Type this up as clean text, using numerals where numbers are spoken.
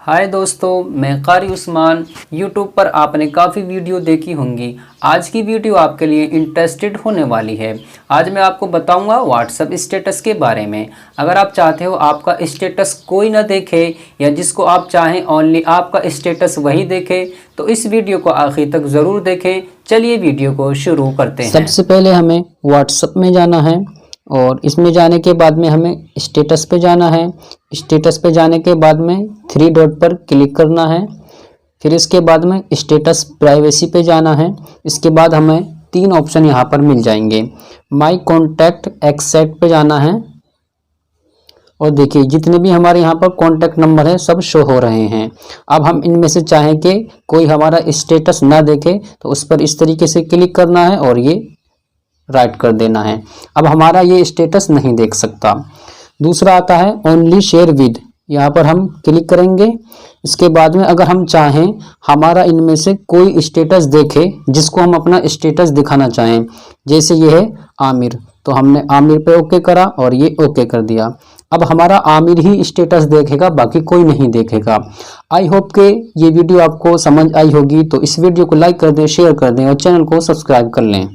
हाय दोस्तों, मैं कारी उस्मान। यूट्यूब पर आपने काफ़ी वीडियो देखी होंगी। आज की वीडियो आपके लिए इंटरेस्टेड होने वाली है। आज मैं आपको बताऊंगा व्हाट्सएप स्टेटस के बारे में। अगर आप चाहते हो आपका स्टेटस कोई ना देखे या जिसको आप चाहें ओनली आपका स्टेटस वही देखे, तो इस वीडियो को आखिर तक ज़रूर देखें। चलिए वीडियो को शुरू करते हैं। सबसे पहले हमें व्हाट्सएप में जाना है और इसमें जाने के बाद में हमें स्टेटस पे जाना है। स्टेटस पे जाने के बाद में थ्री डॉट पर क्लिक करना है। फिर इसके बाद में स्टेटस प्राइवेसी पे जाना है। इसके बाद हमें तीन ऑप्शन यहाँ पर मिल जाएंगे। माय कॉन्टैक्ट एक्सेप्ट पे जाना है और देखिए जितने भी हमारे यहाँ पर कॉन्टैक्ट नंबर है सब शो हो रहे हैं। अब हम इनमें से चाहें कि कोई हमारा स्टेटस ना देखे तो उस पर इस तरीके से क्लिक करना है और ये राइट कर देना है। अब हमारा ये स्टेटस नहीं देख सकता। दूसरा आता है ओनली शेयर विद, यहाँ पर हम क्लिक करेंगे। इसके बाद में अगर हम चाहें हमारा इनमें से कोई स्टेटस देखे जिसको हम अपना स्टेटस दिखाना चाहें, जैसे ये है आमिर, तो हमने आमिर पे ओके करा और ये ओके कर दिया। अब हमारा आमिर ही स्टेटस देखेगा, बाकी कोई नहीं देखेगा। आई होप के ये वीडियो आपको समझ आई होगी। तो इस वीडियो को लाइक कर दें, शेयर कर दें और चैनल को सब्सक्राइब कर लें।